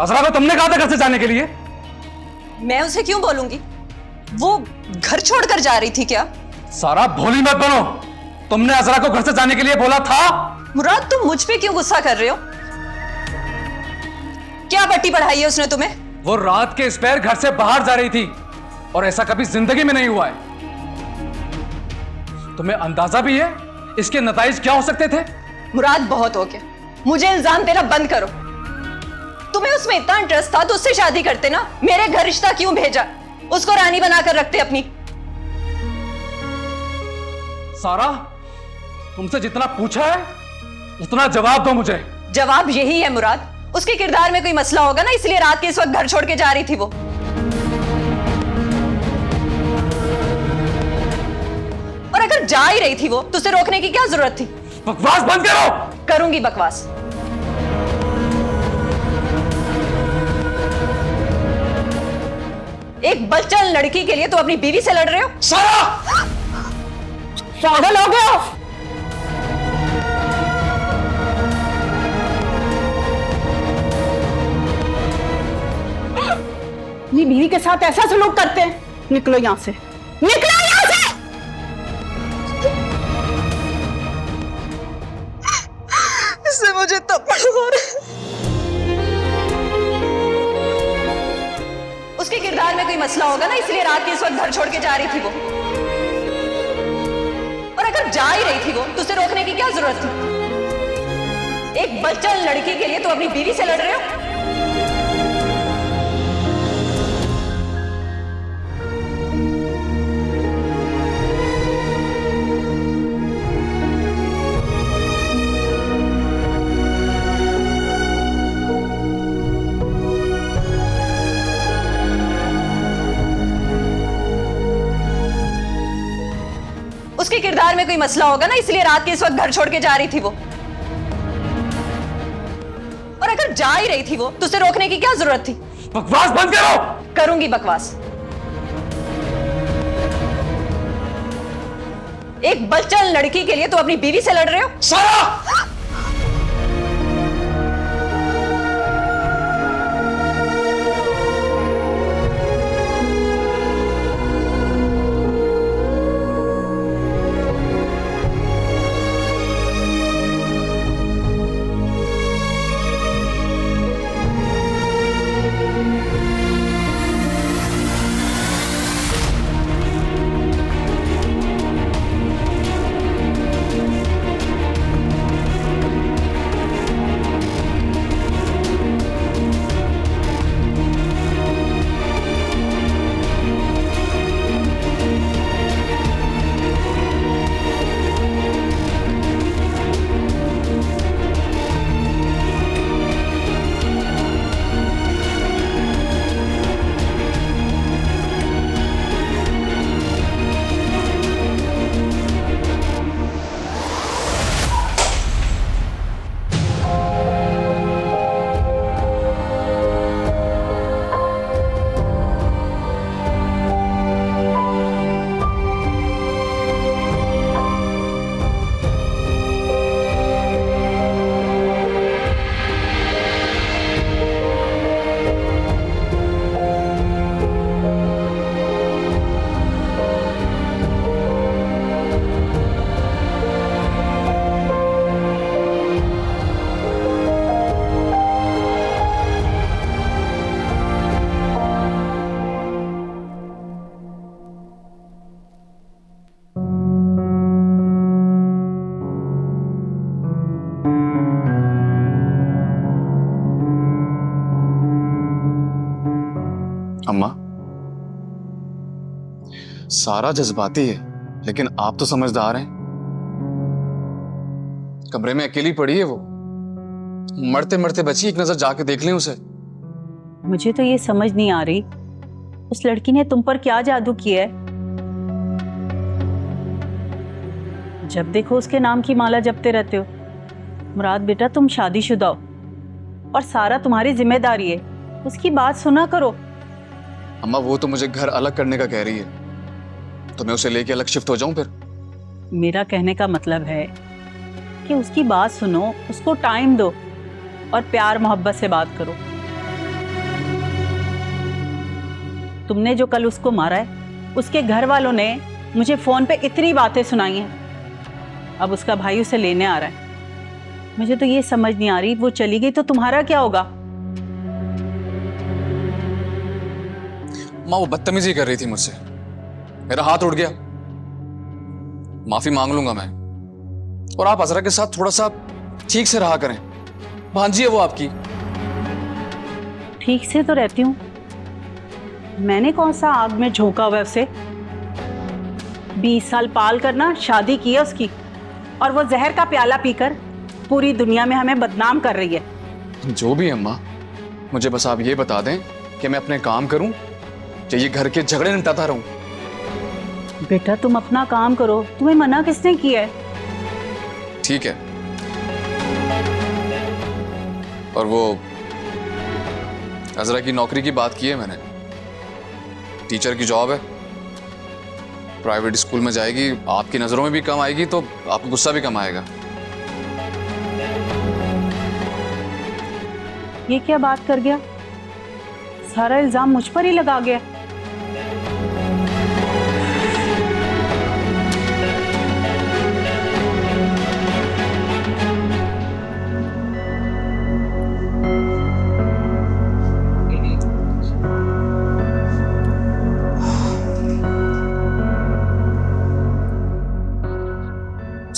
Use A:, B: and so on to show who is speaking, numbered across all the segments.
A: अजरा को तुमने कहा था घर से जाने के लिए?
B: मैं उसे क्यों बोलूंगी? वो घर छोड़कर जा रही थी क्या?
A: सारा भोली मत बनो। तुमने अजरा को घर से जाने के लिए बोला था।
B: मुराद, तुम मुझ पे क्यों गुस्सा कर रहे हो? क्या पट्टी पढ़ाई है उसने तुम्हें?
A: वो रात के स्पेयर घर से बाहर जा रही थी और ऐसा कभी जिंदगी में नहीं हुआ है। तुम्हें अंदाजा भी है इसके नताइज क्या हो सकते थे?
B: मुराद, बहुत हो गया। मुझे इल्जाम देना बंद करो। तुम्हें उसमें इतना इंटरेस्ट था तो उससे शादी करते ना। मेरे घर रिश्ता क्यों भेजा? उसको रानी बनाकर रखते अपनी।
A: सारा, तुमसे जितना पूछा है उतना जवाब दो मुझे।
B: जवाब यही है मुराद। उसके किरदार में कोई मसला होगा ना, इसलिए रात के इस वक्त घर छोड़ के जा रही थी वो। और अगर जा ही रही थी वो तो उसे रोकने की क्या जरूरत थी?
A: बकवास बंद करो।
B: करूंगी बकवास। एक बच्चल लड़की के लिए तो अपनी बीवी से लड़ रहे हो?
A: सारा,
B: पागल हो गए हो?
C: अपनी बीवी के साथ ऐसा सलूक करते हैं? निकलो यहां से, निकलो यहां से।
B: इससे मुझे थप्पड़ मार। उसके किरदार में कोई मसला होगा ना, इसलिए रात के इस वक्त घर छोड़ के जा रही थी वो। और अगर जा ही रही थी वो तो उसे रोकने की क्या जरूरत थी? एक बच्चल लड़की के लिए तो अपनी बीवी से लड़ रहे हो? उसके किरदार में कोई मसला होगा ना, इसलिए रात के इस वक्त घर छोड़ के जा रही थी वो। और अगर जा ही रही थी वो तो उसे रोकने की क्या जरूरत थी?
A: बकवास बंद करो।
B: करूंगी बकवास। एक बच्चल लड़की के लिए तो अपनी बीवी से लड़ रहे हो?
A: सारा,
D: अम्मा, सारा जज्बाती है लेकिन आप तो समझदार हैं। कमरे में अकेली पड़ी है वो, मरते मरते बची, एक नजर जाके देख लें उसे।
C: मुझे तो ये समझ नहीं आ रही उस लड़की ने तुम पर क्या जादू किया है। जब देखो उसके नाम की माला जपते रहते हो। मुराद बेटा, तुम शादीशुदा हो और सारा तुम्हारी जिम्मेदारी है, उसकी बात सुना करो।
D: अम्मा, वो तो मुझे घर अलग करने का कह रही है, तो मैं उसे लेके अलग शिफ्ट हो जाऊं फिर?
C: मेरा कहने का मतलब है कि उसकी बात सुनो, उसको टाइम दो और प्यार मोहब्बत से बात करो। तुमने जो कल उसको मारा है, उसके घर वालों ने मुझे फोन पे इतनी बातें सुनाई हैं। अब उसका भाई उसे लेने आ रहा है। मुझे तो ये समझ नहीं आ रही, वो चली गई तो तुम्हारा क्या होगा?
D: माँ वो बदतमीजी कर रही थी मुझसे, मेरा हाथ उड़ गया, माफी मांग लूंगा मैं। और आप अजरा के साथ थोड़ा सा ठीक से रहा करें, भांजी है वो आपकी।
C: ठीक से तो रहती हूँ, मैंने कौन सा आग में झोंका हुआ है उसे? 20 साल पाल कर ना शादी की है उसकी, और वो जहर का प्याला पीकर पूरी दुनिया में हमें बदनाम कर रही है।
D: जो भी है अम्मा, मुझे बस आप ये बता दें कि मैं अपने काम करूं या ये घर के झगड़े निपटाता रहूं।
C: बेटा तुम अपना काम करो, तुम्हें मना किसने किया है?
D: ठीक है। और वो अजरा की नौकरी की बात की है मैंने, टीचर की जॉब है, प्राइवेट स्कूल में जाएगी, आपकी नजरों में भी कम आएगी तो आपको गुस्सा भी कम आएगा।
C: ये क्या बात कर गया? सारा इल्जाम मुझ पर ही लगा गया।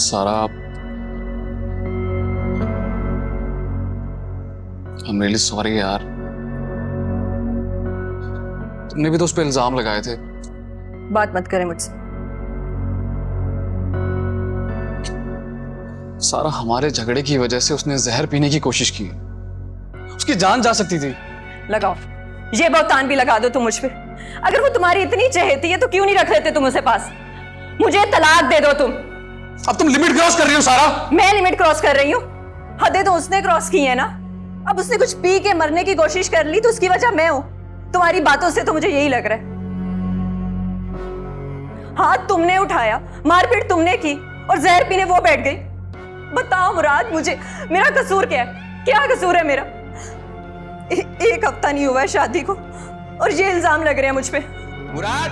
D: सारा I'm really sorry यार, तुमने भी तो उस पर इल्जाम लगाए थे।
B: बात मत करें मुझसे।
D: सारा हमारे झगड़े की वजह से उसने जहर पीने की कोशिश की, उसकी जान जा सकती थी।
B: लगाओ, ये बहुतान भी लगा दो तुम मुझ पे। अगर वो तुम्हारी इतनी चहेती है तो क्यों नहीं रख लेते तुम उसे पास? मुझे तलाक दे दो तुम।
D: अब तुम लिमिट क्रॉस कर रही हो सारा।
B: मैं लिमिट क्रॉस कर रही हूँ? हदें तो उसने क्रॉस की है ना। अब उसने कुछ पी के मरने की कोशिश कर ली तो उसकी वजह मैं हूं। तुम्हारी बातों से तो मुझे यही लग रहा है। हाथ तुमने उठाया, मारपीट तुमने की और जहर पीने वो बैठ गई। बताओ मुराद, मुझे मेरा कसूर क्या है? क्या कसूर है मेरा? एक हफ्ता नहीं हुआ है शादी को और ये इल्जाम लग रहे हैं मुझ पे।
E: मुराद,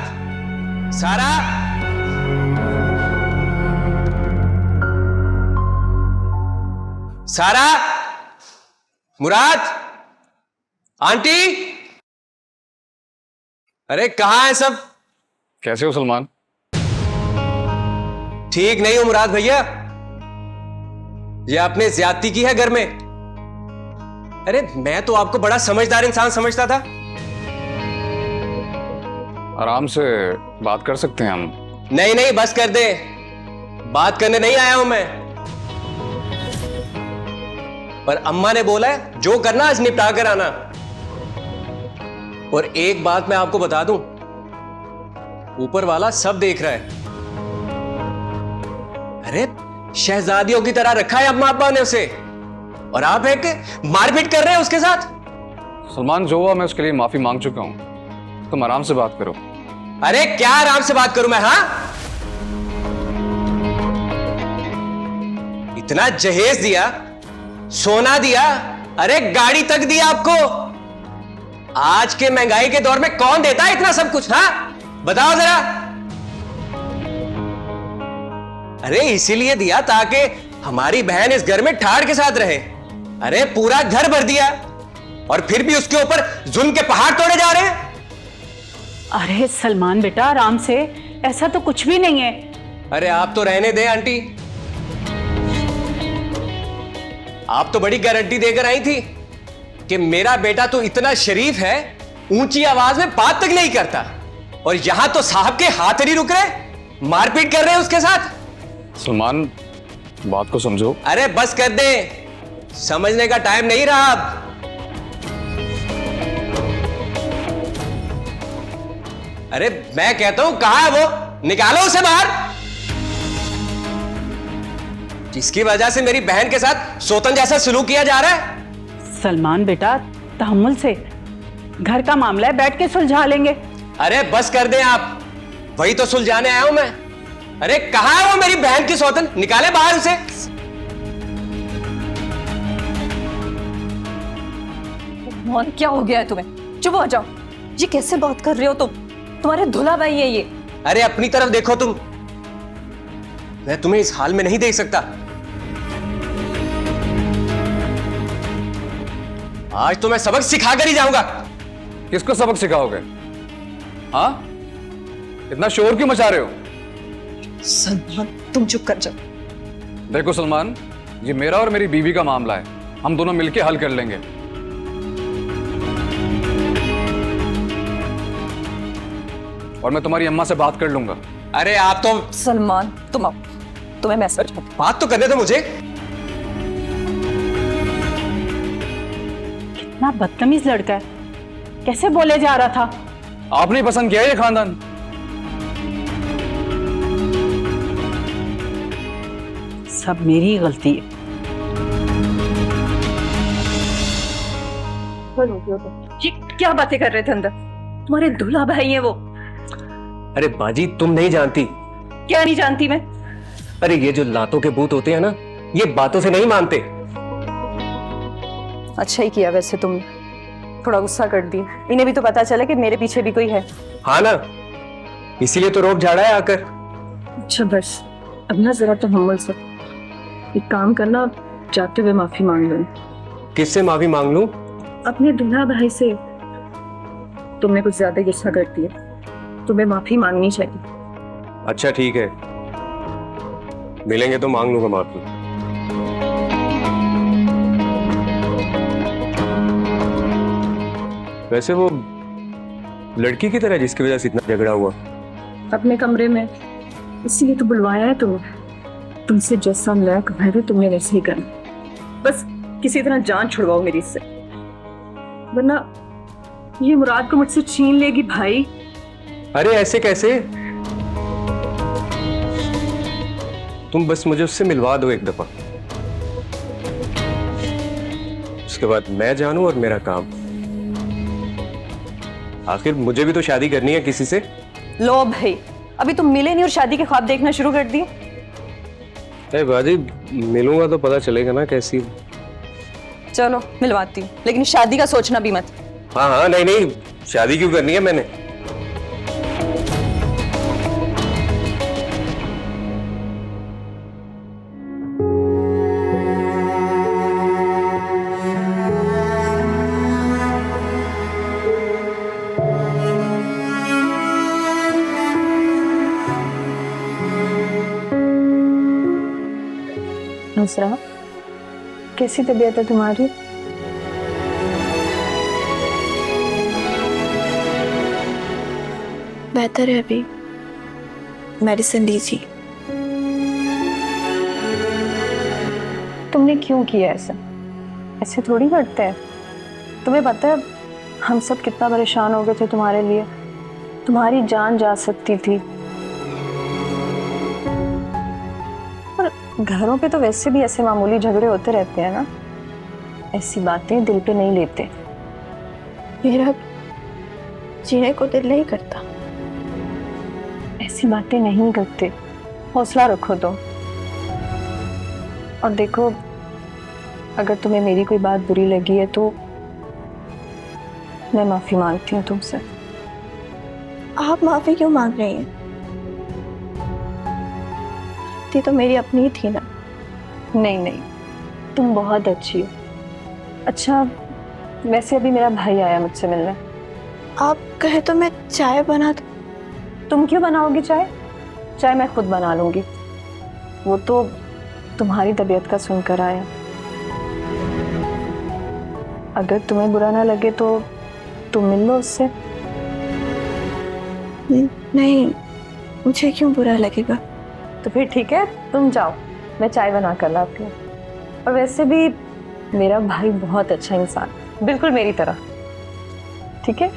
E: सारा, सारा, मुराद, आंटी, अरे कहां है सब?
D: कैसे हो सलमान?
E: ठीक नहीं हो मुराद भैया, ये आपने ज्यादती की है घर में। अरे मैं तो आपको बड़ा समझदार इंसान समझता था।
D: आराम से बात कर सकते हैं हम।
E: नहीं नहीं बस कर दे, बात करने नहीं आया हूं मैं। पर अम्मा ने बोला है जो करना आज निपटा कर आना। और एक बात मैं आपको बता दूं, ऊपर वाला सब देख रहा है। अरे शहजादियों की तरह रखा है अम्मा अब्बा ने उसे, और आप है कि मारपीट कर रहे हैं उसके साथ।
D: सलमान जो हुआ मैं उसके लिए माफी मांग चुका हूं, तुम आराम से बात करो।
E: अरे क्या आराम से बात करूं मैं? हाँ, इतना जहेज दिया, सोना दिया, अरे गाड़ी तक दिया आपको। आज के महंगाई के दौर में कौन देता है इतना सब कुछ? हाँ बताओ जरा। अरे इसीलिए दिया ताकि हमारी बहन इस घर में ठाड़ के साथ रहे। अरे पूरा घर भर दिया और फिर भी उसके ऊपर जुल्म के पहाड़ तोड़े जा रहे हैं।
C: अरे सलमान बेटा आराम से, ऐसा तो कुछ भी नहीं है।
E: अरे आप तो रहने दें आंटी, आप तो बड़ी गारंटी देकर आई थी कि मेरा बेटा तो इतना शरीफ है, ऊंची आवाज में बात तक नहीं करता, और यहां तो साहब के हाथ नहीं रुक रहे, मारपीट कर रहे हैं उसके साथ।
D: सलमान बात को समझो।
E: अरे बस कर दे, समझने का टाइम नहीं रहा अब। अरे मैं कहता हूं कहां है वो? निकालो उसे बाहर, जिसकी वजह से मेरी बहन के साथ सोतन जैसा सलूक किया जा रहा है।
C: सलमान बेटा तहम्मुल से, घर का मामला है, बैठ के सुलझा लेंगे।
E: अरे बस कर दें आप, वही तो सुलझाने आया हूं मैं। अरे कहां है वो मेरी बहन की सौतन? निकाले बाहर उसे।
B: मोहन क्या हो गया है तुम्हें? चुप हो जाओ, ये कैसे बात कर रहे हो तुम? तुम्हारे धुला भाई है ये।
E: अरे अपनी तरफ देखो तुम, मैं तुम्हें इस हाल में नहीं देख सकता। आज तो मैं सबक सिखा कर ही जाऊंगा।
A: किसको सबक सिखाओगे? हाँ, इतना शोर क्यों मचा रहे हो?
B: सलमान तुम चुप कर जाओ।
A: देखो सलमान, ये मेरा और मेरी बीवी का मामला है, हम दोनों मिलके हल कर लेंगे। और मैं तुम्हारी अम्मा से बात कर लूंगा।
E: अरे आप तो
B: सलमान तुम आओ, तुम्हें मैसेज
E: बात तो करने दो मुझे।
C: कितना बदतमीज लड़का है, कैसे बोले जा रहा था।
A: आपने पसंद किया है ये खानदान?
C: सब मेरी गलती है।
B: ये क्या बातें कर रहे थे अंदर? तुम्हारे दूल्हा भाई है वो।
E: अरे बाजी तुम नहीं जानती।
B: क्या नहीं जानती मैं?
E: अरे ये जो लातों के भूत होते हैं ना, ये बातों से नहीं मानते।
B: अच्छा ही किया वैसे तुमने, थोड़ा गुस्सा कर दिया। इन्हें भी तो पता चला कि मेरे पीछे भी कोई है।
E: हाँ ना, इसीलिए तो रोक झाड़ा है आकर।
B: अच्छा बस अब ना जरा तो हम सब एक काम करना, जाते हुए माफी मांग लो।
E: किससे माफी मांग लूं?
B: अपने दूल्हा भाई से। तुमने कुछ ज्यादा गुस्सा कर दिया, तुम्हें माफी मांगनी चाहिए।
E: अच्छा ठीक है, मिलेंगे तो मांग लूंगा माफी। वैसे वो लड़की की तरह जिसकी वजह से इतना झगड़ा हुआ,
B: अपने कमरे में, इसीलिए तो बुलवाया है तुम्हें। तुमसे जैसा मैं कहा था तुमने वैसे ही करना। बस किसी तरह जान छुड़वाओ मेरी से, वरना ये मुराद को मुझसे छीन लेगी भाई।
E: अरे ऐसे कैसे? तुम बस मुझे उससे मिलवा दो एक दफा, उसके बाद मैं जानूं और मेरा काम। आखिर मुझे भी तो शादी करनी है किसी से।
B: लो भाई, अभी तुम मिले नहीं और शादी के ख्वाब देखना शुरू कर दिए।
E: अरे बाजी मिलूंगा तो पता चलेगा ना कैसी।
B: चलो मिलवाती हूँ, लेकिन शादी का सोचना भी मत।
E: हाँ हाँ, नहीं नहीं, शादी क्यों करनी है मैंने?
B: नुसरा, कैसी तबीयत है तुम्हारी?
F: बेहतर है अभी, मेडिसिन लीजिए।
B: तुमने क्यों किया ऐसा? ऐसे थोड़ी करते हैं। तुम्हें पता है हम सब कितना परेशान हो गए थे तुम्हारे लिए, तुम्हारी जान जा सकती थी। और घरों पे तो वैसे भी ऐसे मामूली झगड़े होते रहते हैं ना, ऐसी बातें दिल पे नहीं लेते।
F: मेरा जीने को दिल नहीं करता।
B: ऐसी बातें नहीं करते, हौसला रखो तुम। और देखो, अगर तुम्हें मेरी कोई बात बुरी लगी है तो मैं माफी मांगती हूँ तुमसे।
F: आप माफी क्यों मांग रही हैं? थी तो मेरी अपनी ही थी ना।
B: नहीं नहीं, तुम बहुत अच्छी हो। अच्छा वैसे अभी मेरा भाई आया मुझसे मिलने।
F: आप कहे तो मैं चाय बना दूं?
B: तुम क्यों बनाओगी चाय? चाय मैं खुद बना लूंगी। वो तो तुम्हारी तबीयत का सुनकर आया। अगर तुम्हें बुरा ना लगे तो तुम मिल लो उससे।
F: नहीं, मुझे क्यों बुरा लगेगा?
B: तो फिर ठीक है, तुम जाओ, मैं चाय बना कर लाती हूँ। और वैसे भी मेरा भाई बहुत अच्छा इंसान, बिल्कुल मेरी तरह। ठीक है?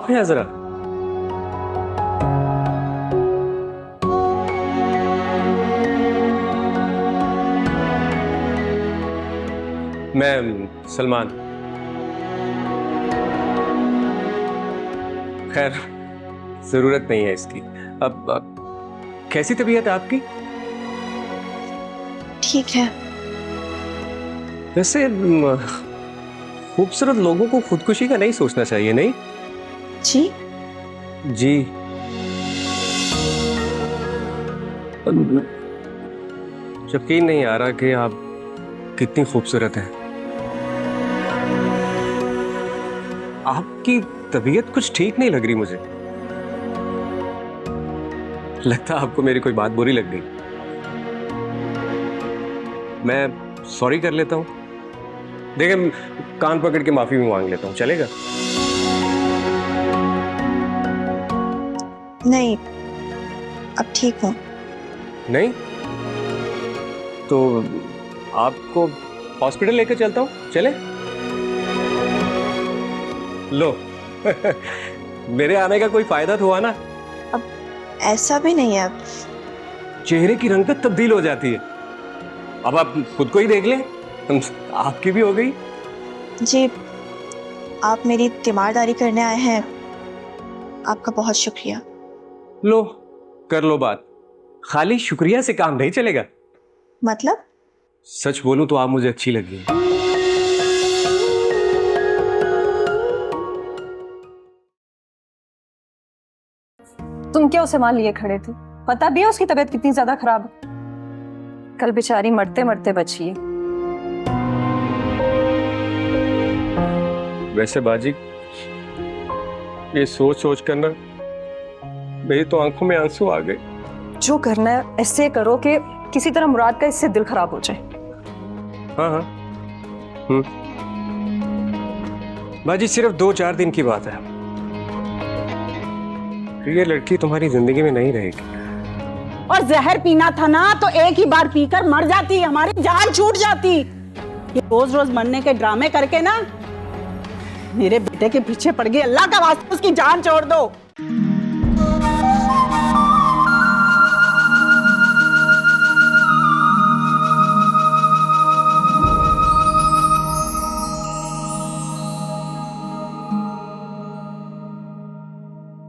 E: आप हैं जरा। मैं सलमान। खैर जरूरत नहीं है इसकी। अब कैसी तबीयत है आपकी?
F: ठीक है।
E: वैसे खूबसूरत लोगों को खुदकुशी का नहीं सोचना चाहिए, नहीं?
F: जी?
E: जी। यकीन नहीं आ रहा कि आप कितनी खूबसूरत हैं। आपकी तबीयत कुछ ठीक नहीं लग रही मुझे। लगता है आपको मेरी कोई बात बुरी लग गई। मैं सॉरी कर लेता हूं। देखिए, कान पकड़ के माफी भी मांग लेता हूं, चलेगा?
F: नहीं, अब ठीक हूँ।
E: नहीं तो आपको हॉस्पिटल लेकर चलता हूं, चले? लो मेरे आने का कोई फायदा तो हुआ ना?
F: अब ऐसा भी नहीं है। अब
E: चेहरे की रंगत तब्दील हो जाती है। अब आप खुद को ही देख लें, आपकी भी हो गई।
F: जी, आप मेरी तीमारदारी करने आए हैं, आपका बहुत शुक्रिया।
E: लो कर लो बात। खाली शुक्रिया से काम नहीं चलेगा।
F: मतलब?
E: सच बोलूं तो आप मुझे अच्छी लगी।
B: तुम क्या उसे मान लिए खड़े थे? पता भी है उसकी तबीयत कितनी ज्यादा खराब है। कल बेचारी मरते मरते बची है।
E: वैसे बाजी, ये सोच सोच कर ना मेरी तो आंखों में आंसू आ गए।
B: जो करना है ऐसे करो कि किसी तरह मुराद का इससे दिल खराब हो जाए।
E: हाँ हाँ। बाजी, सिर्फ 2-4 दिन की बात है। फिर ये लड़की तुम्हारी जिंदगी में नहीं रहेगी।
C: और जहर पीना था ना तो एक ही बार पीकर मर जाती, हमारी जान छूट जाती। ये रोज रोज मरने के ड्रामे करके ना मेरे बेटे के पीछे पड़ गई। अल्लाह का वास्ता उसकी जान छोड़ दो।